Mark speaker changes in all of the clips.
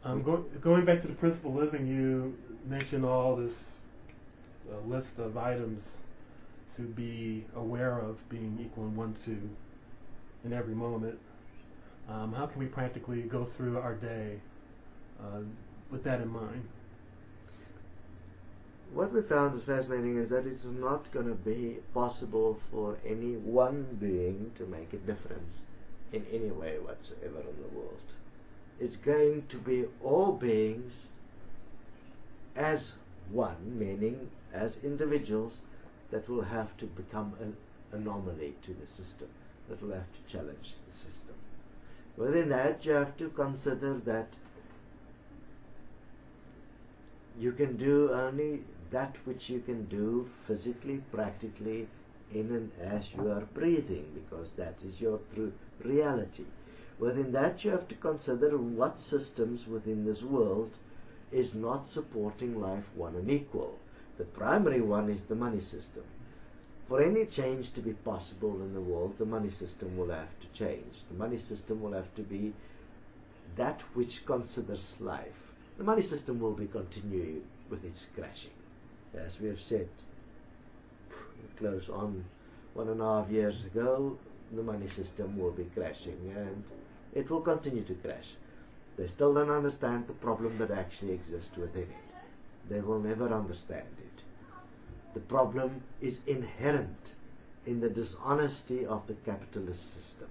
Speaker 1: Going back to the principle living, you mentioned all this list of items to be aware of, being equal and 1, 2 in every moment. How can we practically go through our day with that in mind?
Speaker 2: What we found is fascinating is that it's not going to be possible for any one being to make a difference in any way whatsoever in the world. It's going to be all beings as one, meaning as individuals, that will have to become an anomaly to the system, that will have to challenge the system. Within that, you have to consider that you can do only that which you can do physically, practically, in and as you are breathing, because that is your true reality. Within that, you have to consider what systems within this world is not supporting life one and equal. The primary one is the money system. For any change to be possible in the world, the money system will have to change. The money system will have to be that which considers life. The money system will be continuing with its crashing. As we have said, close on 1.5 years ago, the money system will be crashing, and it will continue to crash. They still don't understand the problem that actually exists within it. They will never understand it. The problem is inherent in the dishonesty of the capitalist system.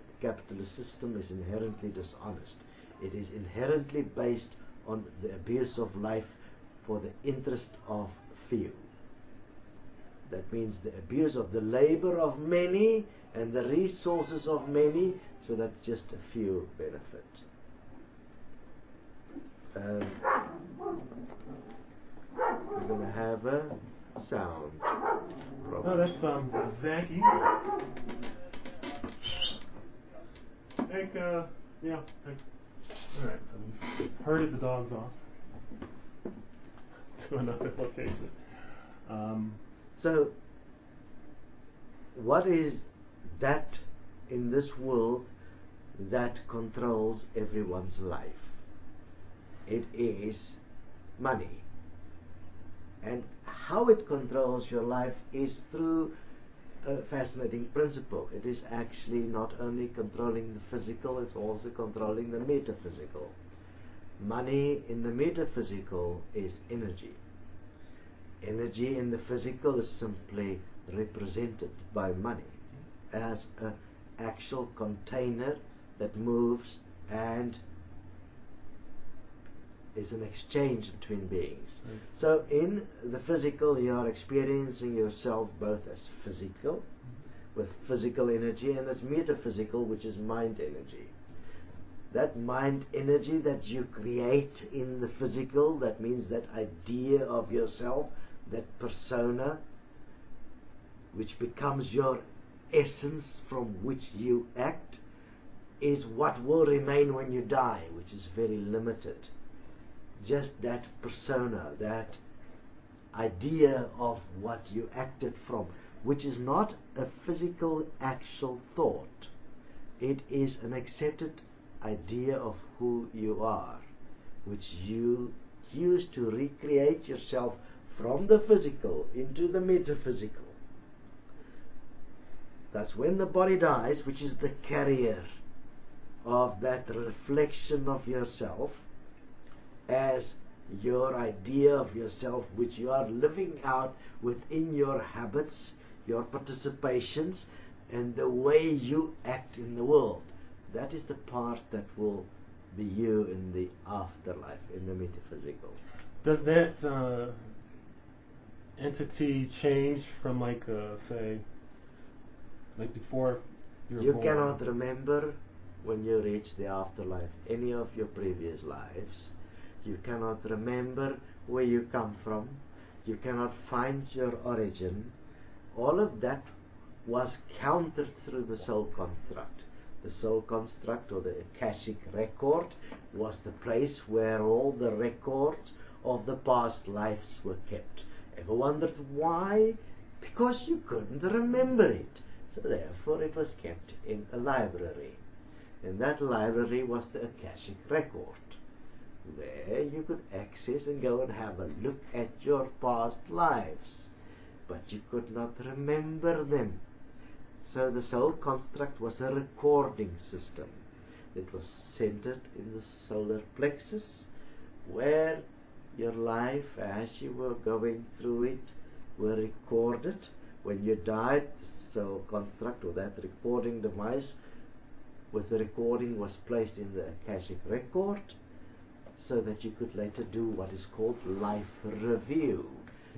Speaker 2: The capitalist system is inherently dishonest. It is inherently based on the abuse of life for the interest of few. That means the abuse of the labor of many and the resources of many, so that just a few benefit. We're going to have a sound problem.
Speaker 1: Oh, that's Zachy. Yeah. Alright, so we've herded the dogs off to another location.
Speaker 2: So, what is that in this world that controls everyone's life? It is money. And how it controls your life is through a fascinating principle. It is actually not only controlling the physical, it's also controlling the metaphysical. Money in the metaphysical is energy. Energy in the physical is simply represented by money as an actual container that moves and is an exchange between beings.
Speaker 1: Right.
Speaker 2: So in the physical, you are experiencing yourself both as physical, with physical energy, and as metaphysical, which is mind energy. That mind energy that you create in the physical, that means that idea of yourself, that persona, which becomes your essence from which you act, is what will remain when you die, which is very limited. Just that persona, that idea of what you acted from, which is not a physical actual thought. It is an accepted idea of who you are, which you use to recreate yourself from the physical into the metaphysical. Thus, when the body dies, which is the carrier of that reflection of yourself as your idea of yourself, which you are living out within your habits, your participations, and the way you act in the world. That is the part that will be you in the afterlife, in the metaphysical.
Speaker 1: Does that entity change from, like, say, like before you were
Speaker 2: You
Speaker 1: born?
Speaker 2: cannot remember when you reach the afterlife any of your previous lives. You cannot remember where you come from. You cannot find your origin. All of that was countered through the soul construct. The soul construct, or the Akashic record, was the place where all the records of the past lives were kept. Ever wondered why? Because you couldn't remember it. So therefore it was kept in a library. And that library was the Akashic record. there you could access and go and have a look at your past lives, but you could not remember them. So the soul construct was a recording system. It was centered in the solar plexus, where your life as you were going through it were recorded. When you died, the soul construct, or that recording device with the recording, was placed in the Akashic record, so that you could later do what is called life review,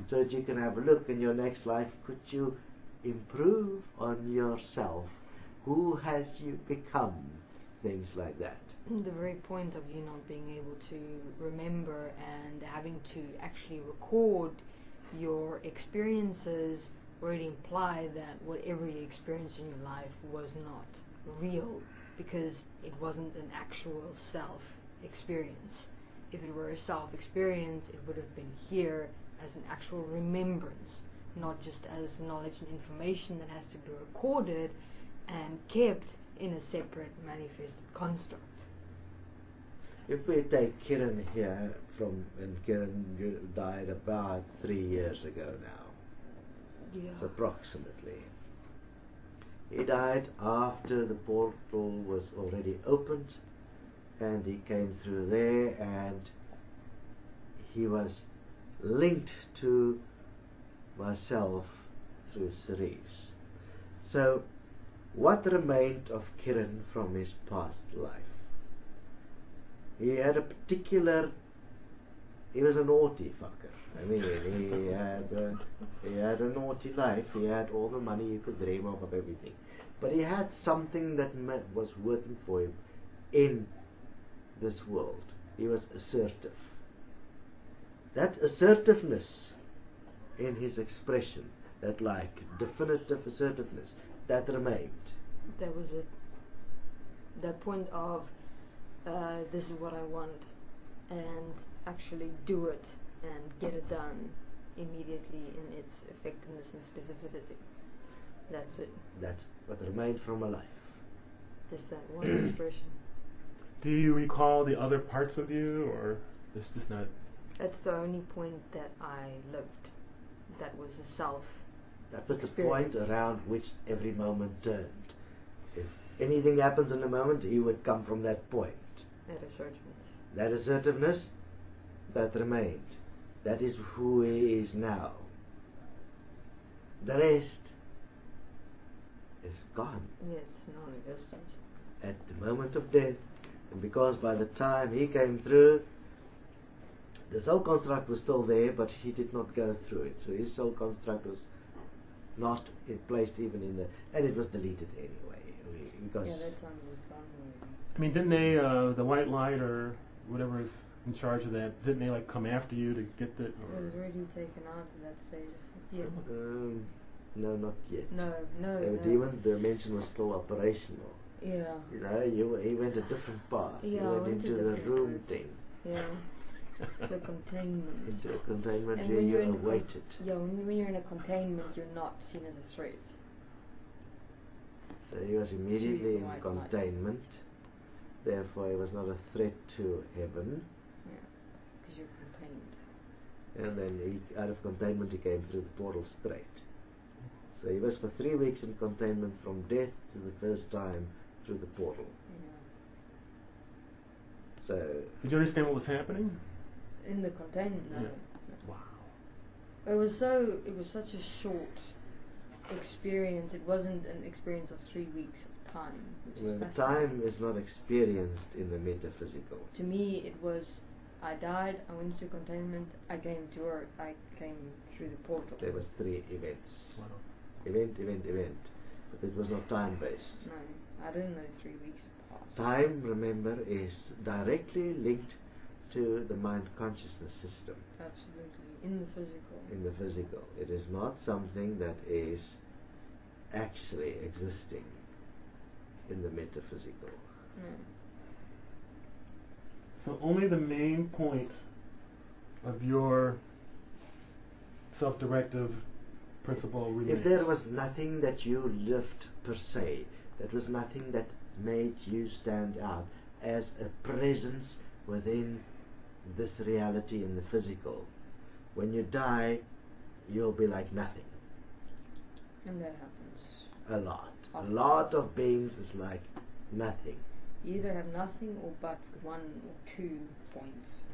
Speaker 2: so that you can have a look in your next life. Could you improve on yourself? Who has you become? Things like that.
Speaker 3: The very point of you not being able to remember and having to actually record your experiences would imply that whatever you experienced in your life was not real, because it wasn't an actual self experience. If it were a self experience, it would have been here as an actual remembrance, not just as knowledge and information that has to be recorded and kept in a separate manifested construct.
Speaker 2: If we take Kiran here, and Kiran died about 3 years ago now, so approximately. He died after the portal was already opened, and he came through there, and he was linked to myself through Cerise. So what remained of Kiran from his past life? He had a particular, he was a naughty fucker. I mean, he had a naughty life. He had all the money you could dream of everything. But he had something that was working for him in this world. He was assertive. That assertiveness in his expression, that like definitive assertiveness, that remained.
Speaker 3: That was it. That point of this is what I want, and actually do it and get it done immediately in its effectiveness and specificity. That's it.
Speaker 2: That's what remained from my life.
Speaker 3: Just that one expression.
Speaker 1: Do you recall the other parts of you, or it's just not?
Speaker 3: That's the only point that I lived. That was a self.
Speaker 2: That was
Speaker 3: experience.
Speaker 2: The point around which every moment turned. If anything happens in a moment, he would come from that point.
Speaker 3: That assertiveness.
Speaker 2: That assertiveness, that remained. That is who he is now. The rest is gone.
Speaker 3: Yeah, it's non-existent.
Speaker 2: At the moment of death, and because by the time he came through, the soul construct was still there, but he did not go through it. So his soul construct was not placed even in the, and it was deleted anyway. Because
Speaker 3: that time was gone already.
Speaker 1: I mean, didn't they, the white light or whatever is in charge of that, didn't they like come after you to get the?
Speaker 3: It was already taken out at that stage. Yeah.
Speaker 2: No, not yet.
Speaker 3: No.
Speaker 2: Demon dimension was still operational.
Speaker 3: Yeah.
Speaker 2: You know, he went a different path.
Speaker 3: Yeah,
Speaker 2: he went into the room
Speaker 3: route.
Speaker 2: thing.
Speaker 3: Yeah. So containment.
Speaker 2: Into a containment
Speaker 3: And
Speaker 2: where
Speaker 3: when
Speaker 2: you
Speaker 3: you're
Speaker 2: awaited.
Speaker 3: when you're in a containment, you're not seen as a threat.
Speaker 2: So he was immediately in
Speaker 3: white
Speaker 2: containment. Therefore, he was not a threat to heaven.
Speaker 3: Yeah, because you're contained.
Speaker 2: And then out of containment, he came through the portal straight. So he was for 3 weeks in containment from death to the first time through the portal.
Speaker 3: Yeah.
Speaker 2: So
Speaker 1: Did you understand what was happening?
Speaker 3: In the containment, no.
Speaker 1: Yeah.
Speaker 3: No.
Speaker 1: Wow.
Speaker 3: It was such a short experience. It wasn't an experience of 3 weeks of time. Which is
Speaker 2: the
Speaker 3: fascinating.
Speaker 2: time is not experienced in the metaphysical.
Speaker 3: To me, it was, I died, I went into containment, I came through the portal.
Speaker 2: There was 3 events.
Speaker 1: Wow.
Speaker 2: Event. But it was not time-based.
Speaker 3: No, I didn't know 3 weeks had passed.
Speaker 2: Time, remember, is directly linked to the mind consciousness system.
Speaker 3: Absolutely. In the physical.
Speaker 2: In the physical. It is not something that is actually existing in the metaphysical.
Speaker 3: No.
Speaker 1: So only the main point of your self-directive principle remains.
Speaker 2: If there was nothing that you lived per se, that was nothing that made you stand out as a presence within this reality in the physical. When you die, you'll be like nothing.
Speaker 3: And that happens.
Speaker 2: A lot.
Speaker 3: Often.
Speaker 2: A lot of beings is like nothing.
Speaker 3: You either have nothing or but 1 or 2 points.